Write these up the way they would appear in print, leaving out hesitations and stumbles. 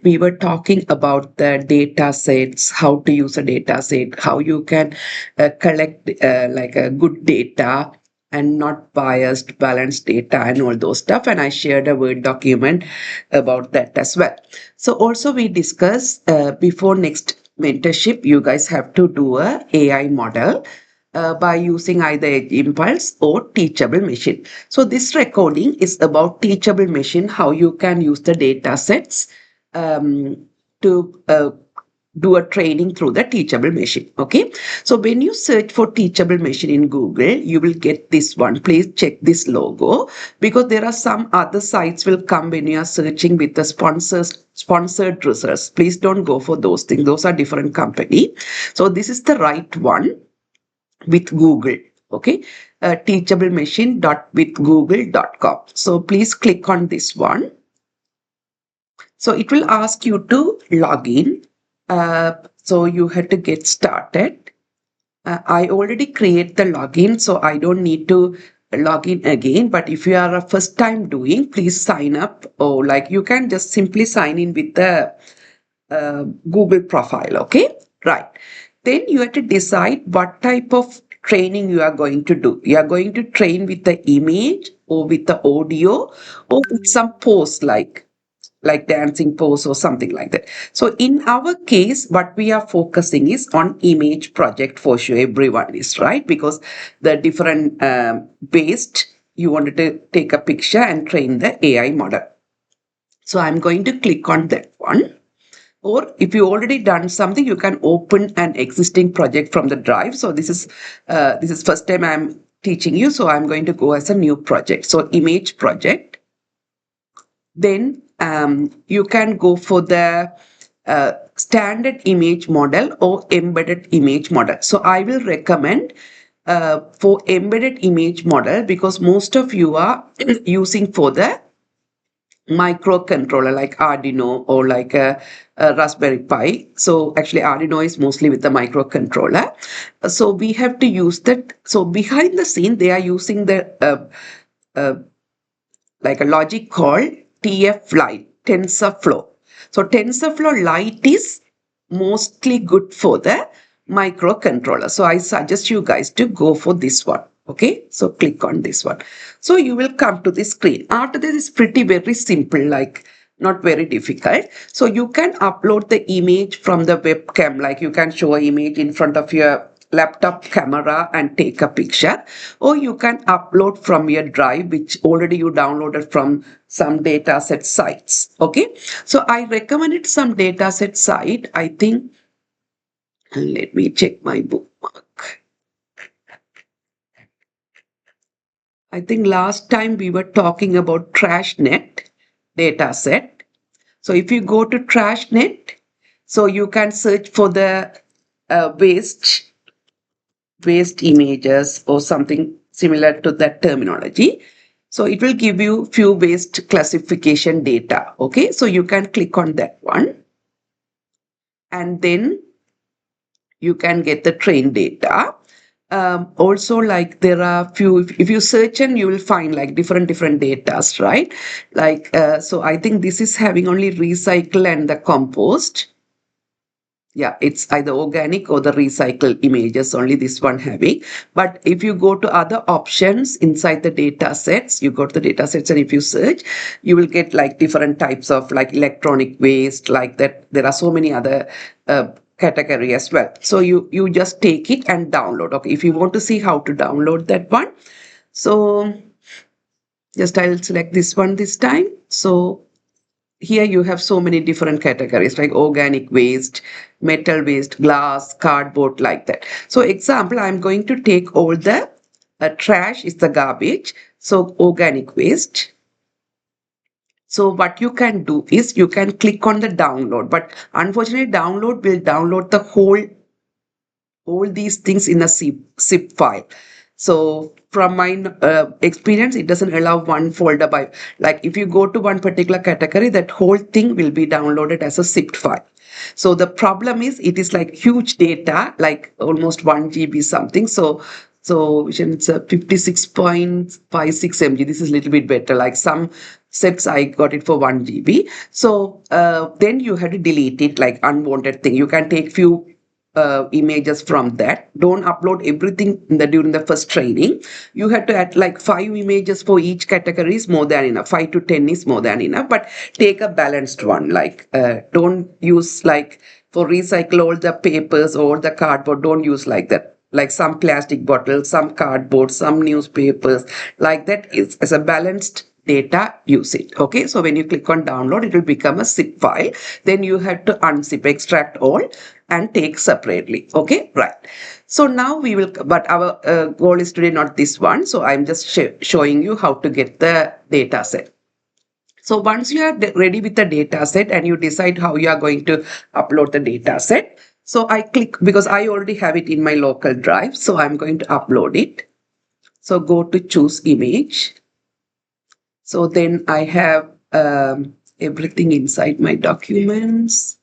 We were talking about the data sets, how to use a data set, how you can collect like a good data and not biased, balanced data and all those stuff. And I shared a Word document about that as well. So also we discussed before next mentorship, you guys have to do a AI model by using either Impulse or Teachable Machine. So this recording is about Teachable Machine, how you can use the data sets to do a training through the Teachable Machine. Okay. So when you search for Teachable Machine in Google, you will get this one. Please check this logo because there are some other sites will come when you are searching with the sponsored results. Please don't go for those things. Those are different company. So this is the right one with Google. Okay. Teachablemachine.withgoogle.com. So please click on this one. So it will ask you to log in. So you have to get started. I already create the login, so I don't need to log in again. But if you are a first time doing, please sign up, or like you can just simply sign in with the Google profile. Okay, right. Then you have to decide what type of training you are going to do. You are going to train with the image or with the audio or with some post like dancing pose or something like that. So in our case, what we are focusing is on image project for sure. Everyone is right because the different based you wanted to take a picture and train the AI model. So I'm going to click on that one. Or if you already done something, you can open an existing project from the drive. So this is first time I'm teaching you. So I'm going to go as a new project. So image project. Then you can go for the standard image model or embedded image model. So I will recommend for embedded image model because most of you are using for the microcontroller like Arduino or like a Raspberry Pi. So actually Arduino is mostly with the microcontroller. So we have to use that. So behind the scene, they are using the like a logic called TF Lite, TensorFlow. So TensorFlow Lite is mostly good for the microcontroller. So I suggest you guys to go for this one. Okay, so click on this one. So you will come to this screen. After this is pretty very simple, like not very difficult. So you can upload the image from the webcam, like you can show an image in front of your laptop camera and take a picture, or you can upload from your drive which already you downloaded from some dataset sites. Okay, so I recommended some dataset site. I think, let me check my bookmark. I think last time we were talking about TrashNet dataset. So if you go to TrashNet, so you can search for the waste images or something similar to that terminology. So it will give you few waste classification data. Okay, so you can click on that one and then you can get the train data. Also, like there are few, if you search and you will find like different datas, right? Like so I think this is having only recycle and the compost. Yeah, it's either organic or the recycled images, only this one having. But if you go to other options inside the data sets, you go to the data sets and if you search, you will get like different types of like electronic waste, like that. There are so many other category as well. So you just take it and download. Okay, if you want to see how to download that one, so just I'll select this one this time. So here you have so many different categories like organic waste, metal waste, glass, cardboard, like that. So example, I'm going to take all the trash is the garbage. So organic waste. So what you can do is you can click on the download, but unfortunately download will download the whole all these things in a zip file. So from my experience, it doesn't allow one folder by, like if you go to one particular category, that whole thing will be downloaded as a zipped file. So the problem is it is like huge data, like almost 1 GB something. So So it's a 56.56 mg. This is a little bit better. Like some sets I got it for 1 GB. So then you have to delete it, like unwanted thing. You can take few images from that. Don't upload everything during the first training. You have to add like 5 images for each category is more than enough. 5 to 10 is more than enough, but take a balanced one. Like don't use like for recycle all the papers or the cardboard. Don't use like that. Like some plastic bottles, some cardboard, some newspapers, like that is as a balanced data, use it. Okay, so when you click on download, it will become a zip file. Then you have to unzip, extract all and take separately. Okay, right. So now we will, but our goal is today not this one. So I'm just showing you how to get the data set. So once you are ready with the data set and you decide how you are going to upload the data set. So I click, because I already have it in my local drive. So I'm going to upload it. So go to choose image. So then I have everything inside my documents.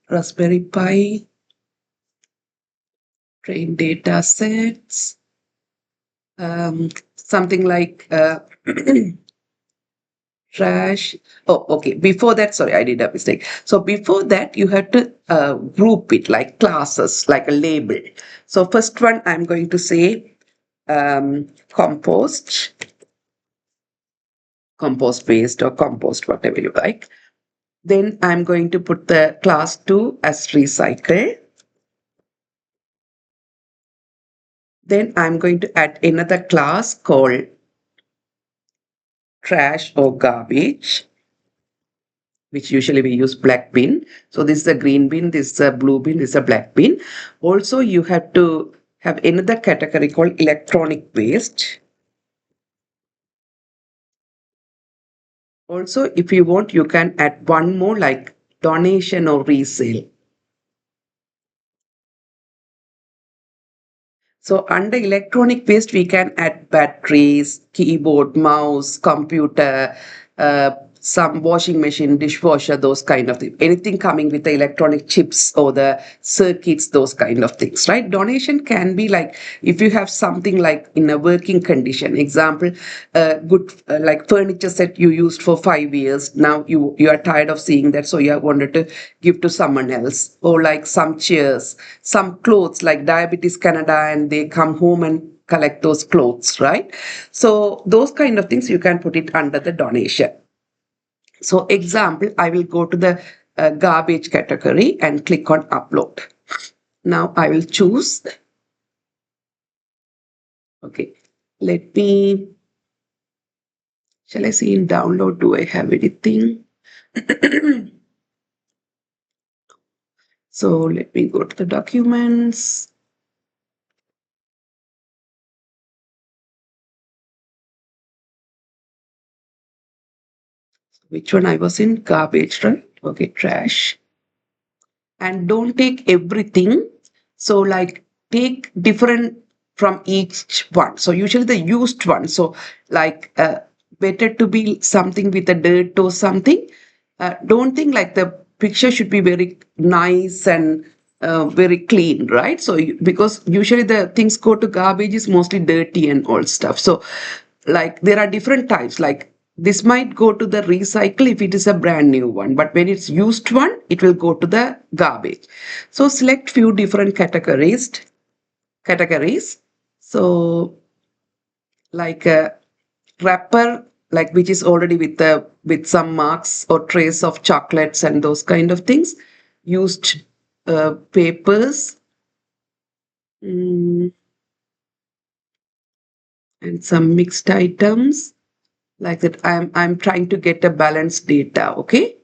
Raspberry Pi, train data sets, something like trash. Oh, okay. Before that, sorry, I did a mistake. So before that, you have to group it like classes, like a label. So first one, I'm going to say compost waste or compost, whatever you like. Then I'm going to put the class 2 as recycle. Then I'm going to add another class called trash or garbage, which usually we use black bin. So this is a green bin, this is a blue bin, this is a black bin. Also, you have to have another category called electronic waste. Also, if you want, you can add one more like donation or resale. So under electronic waste, we can add batteries, keyboard, mouse, computer, some washing machine, dishwasher, those kind of things. Anything coming with the electronic chips or the circuits, those kind of things, right? Donation can be like if you have something like in a working condition. Example, good like furniture set you used for 5 years. Now you are tired of seeing that, so you wanted to give to someone else. Or like some chairs, some clothes like Diabetes Canada, and they come home and collect those clothes, right? So those kind of things you can put it under the donation. So example, I will go to the garbage category and click on upload. Now I will choose. Okay, let me, shall I see in download, do I have anything? So let me go to the documents. Which one I was in? Garbage, right? Okay, trash. And don't take everything. So like take different from each one. So usually the used one. So like better to be something with a dirt or something. Don't think like the picture should be very nice and very clean, right? So because usually the things go to garbage is mostly dirty and all stuff. So like there are different types, like this might go to the recycle if it is a brand new one, but when it's used one, it will go to the garbage. So select few different categories. So like a wrapper, like which is already with some marks or trace of chocolates and those kind of things. Used papers, and some mixed items like that. I'm trying to get a balanced data. Okay.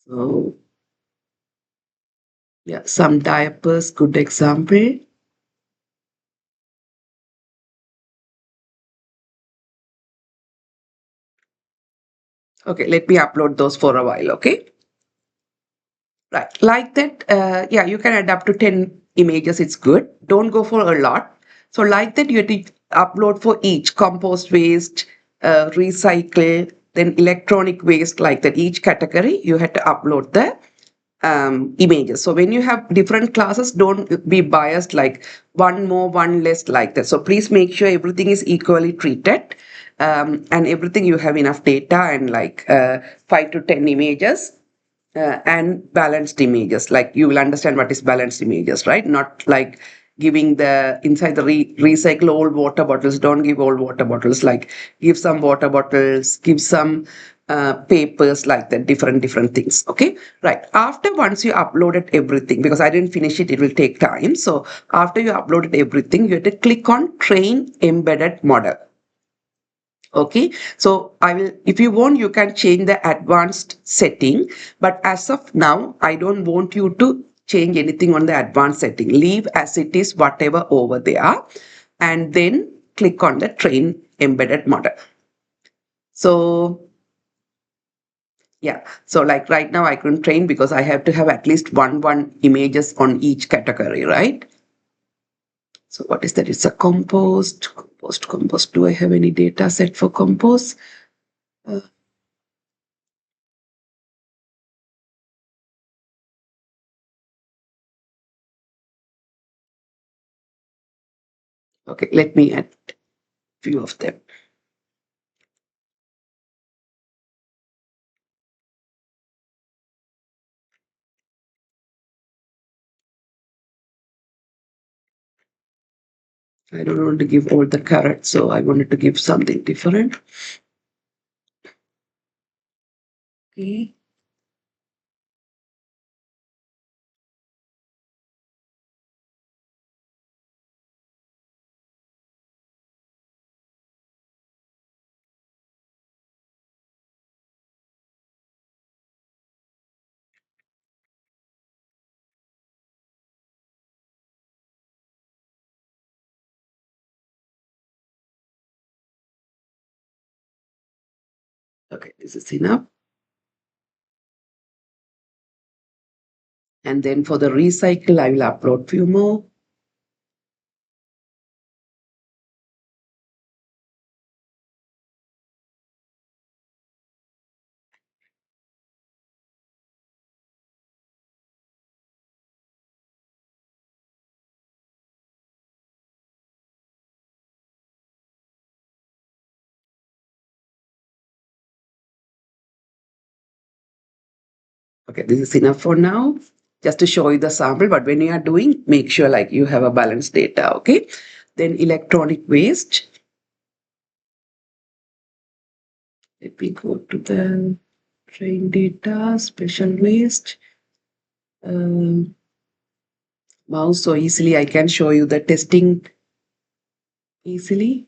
So yeah, some diapers, good example. Okay, let me upload those for a while. Okay. Right, like that. Yeah, you can add up to 10 images. It's good. Don't go for a lot. So like that, you have to upload for each compost waste, recycle, then electronic waste, like that. Each category, you have to upload the images. So when you have different classes, don't be biased like one more, one less like that. So please make sure everything is equally treated, and everything you have enough data and like 5 to 10 images. And balanced images, like you will understand what is balanced images, right? Not like giving the inside the recycle old water bottles. Don't give old water bottles, like give some water bottles, give some papers, like that, different things. Okay, right. After once you uploaded everything, because I didn't finish it, it will take time. So after you uploaded everything, you have to click on train embedded model. Okay, so I will, if you want, you can change the advanced setting, but as of now, I don't want you to change anything on the advanced setting. Leave as it is, whatever over there, and then click on the train embedded model. So yeah, so like right now I couldn't train because I have to have at least one images on each category, right? So what is that? It's a compost. Do I have any data set for compost? Okay, let me add few of them. I don't want to give all the carrots, so I wanted to give something different. Okay. Okay, this is enough. And then for the recycle, I will upload few more. Okay, this is enough for now, just to show you the sample. But when you are doing, make sure like you have a balanced data. Okay. Then electronic waste. Let me go to the train data, special waste. Mouse, so easily I can show you the testing easily.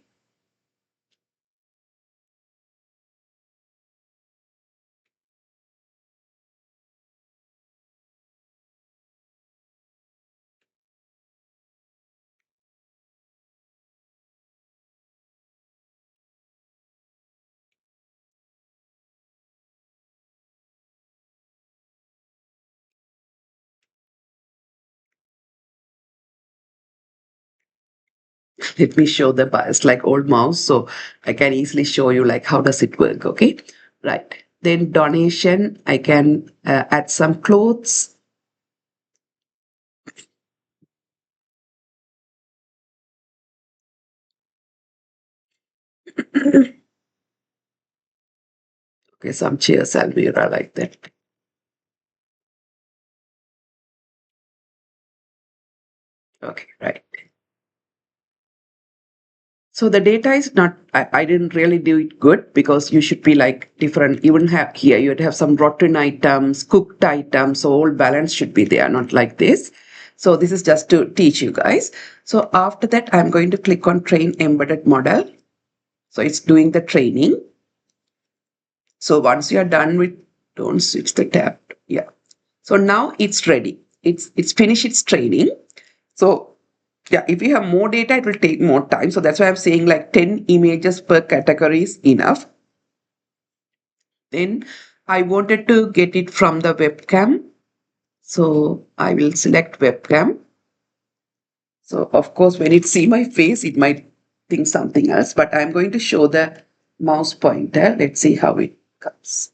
Let me show the bias like old mouse, so I can easily show you like how does it work. Okay, right. Then donation, I can add some clothes. Okay, some chairs Almira like that. Okay, right. So the data is not, I didn't really do it good, because you should be like different. You wouldn't have here, you'd have some rotten items, cooked items, so all balance should be there, not like this. So this is just to teach you guys. So after that, I'm going to click on train embedded model. So it's doing the training. So once you are done with, don't switch the tab. Yeah. So now it's ready. It's finished its training. So yeah, if you have more data, it will take more time. So that's why I'm saying like 10 images per category is enough. Then I wanted to get it from the webcam. So I will select webcam. So of course, when it see my face, it might think something else, but I'm going to show the mouse pointer. Let's see how it comes.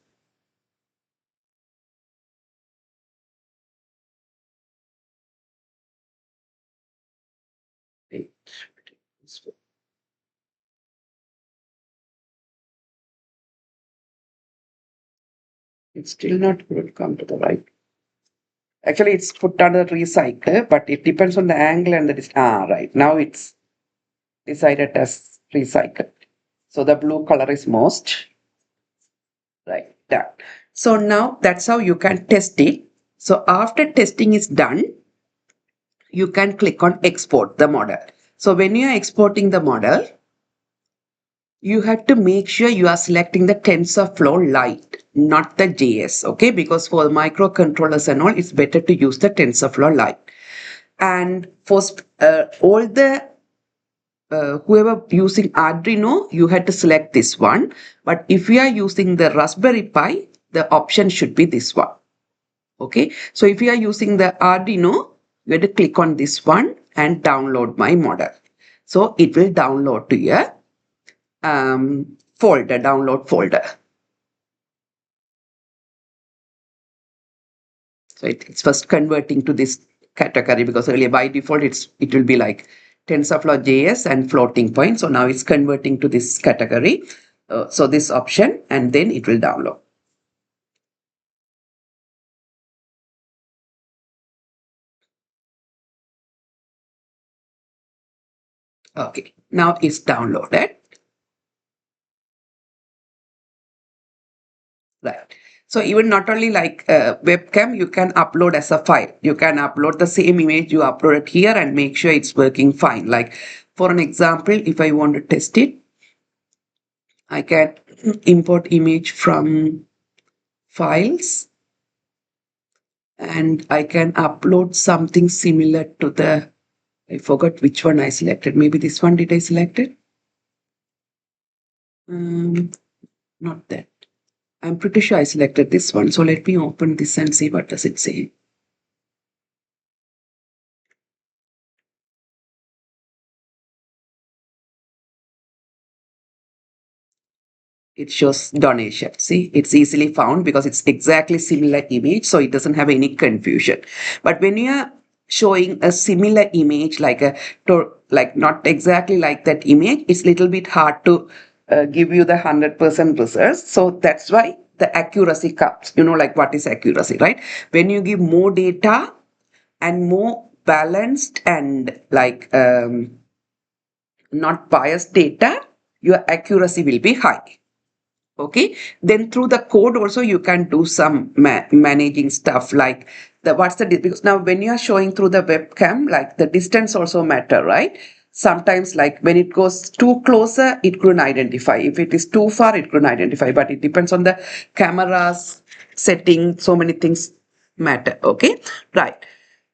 It's still not going to come to the right. Actually, it's put under recycle, but it depends on the angle and the distance. Right. Now it's decided as recycle. So the blue color is most. Right. Done. So now that's how you can test it. So after testing is done, you can click on export the model. So when you are exporting the model, you have to make sure you are selecting the TensorFlow Lite, not the JS, okay? Because for microcontrollers and all, it's better to use the TensorFlow Lite. And for all the whoever using Arduino, you had to select this one. But if you are using the Raspberry Pi, the option should be this one. Okay, so if you are using the Arduino, you have to click on this one and download my model. So it will download to your folder, download folder. So it's first converting to this category, because earlier by default it will be like TensorFlow JS and floating point. So now it's converting to this category. So this option, and then it will download. Okay, now it's downloaded. Right. So even not only like webcam, you can upload as a file. You can upload the same image you uploaded here and make sure it's working fine. Like for an example, if I want to test it, I can import image from files and I can upload something similar to the, I forgot which one I selected. Maybe this one did I select it? Not that. I'm pretty sure I selected this one. So let me open this and see what does it say. It shows donation. See, it's easily found because it's exactly similar image, so it doesn't have any confusion. But when you are showing a similar image, like not exactly like that image, it's a little bit hard to give you the 100% results. So that's why the accuracy comes. You know, like what is accuracy, right? When you give more data and more balanced and like not biased data, your accuracy will be high. Okay, then through the code also you can do some managing stuff like what's the because now when you are showing through the webcam, like the distance also matter, right? Sometimes like when it goes too closer, it couldn't identify. If it is too far, it couldn't identify, but it depends on the camera's setting. So many things matter. Okay, right.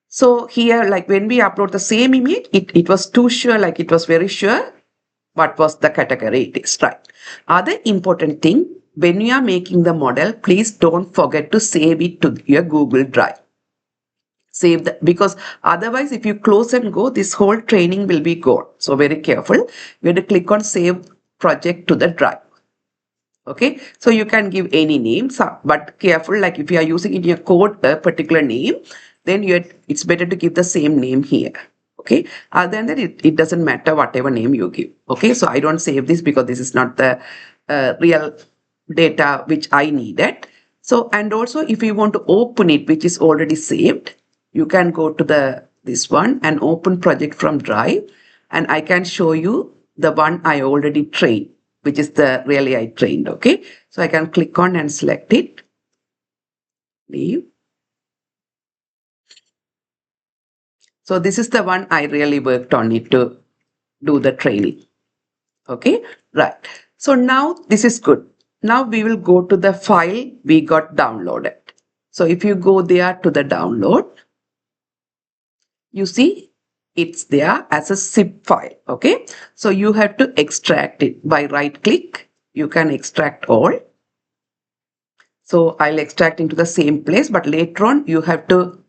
So here, like when we upload the same image, it was too sure, like it was very sure what was the category it is, right? Other important thing, when you are making the model, please don't forget to save it to your Google Drive. Save that, because otherwise if you close and go, this whole training will be gone. So very careful. You have to click on save project to the drive. Okay, so you can give any name, but careful, like if you are using in your code a particular name, then it's better to give the same name here. Okay, other than that, it doesn't matter whatever name you give. Okay, so I don't save this because this is not the real data which I needed. So, and also if you want to open it, which is already saved, you can go to this one and open project from drive, and I can show you the one I already trained, which is the really I trained. Okay, so I can click on and select it, leave. So this is the one I really worked on it to do the training. Okay, right. So now this is good. Now we will go to the file we got downloaded. So if you go there to the download, you see it's there as a zip file. Okay, so you have to extract it by right click. You can extract all. So I'll extract into the same place, but later on you have to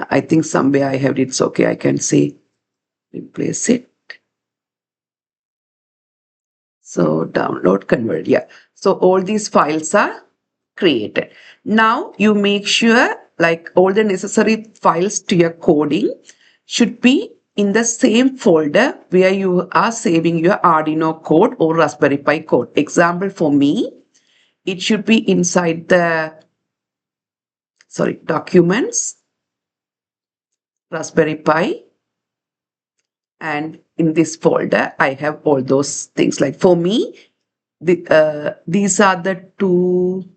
I think somewhere I have it. It's okay. I can say replace it. So download, convert. Yeah. So all these files are created. Now you make sure like all the necessary files to your coding should be in the same folder where you are saving your Arduino code or Raspberry Pi code. Example for me, it should be inside the documents, Raspberry Pi, and in this folder I have all those things. Like for me, these are the two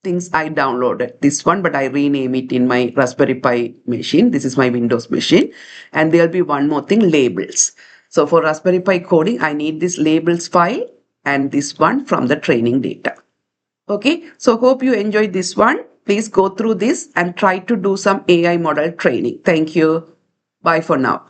things I downloaded. This one, but I rename it in my Raspberry Pi machine. This is my Windows machine. And there'll be one more thing, labels. So for Raspberry Pi coding, I need this labels file and this one from the training data. Okay, so hope you enjoyed this one. Please go through this and try to do some AI model training. Thank you. Bye for now.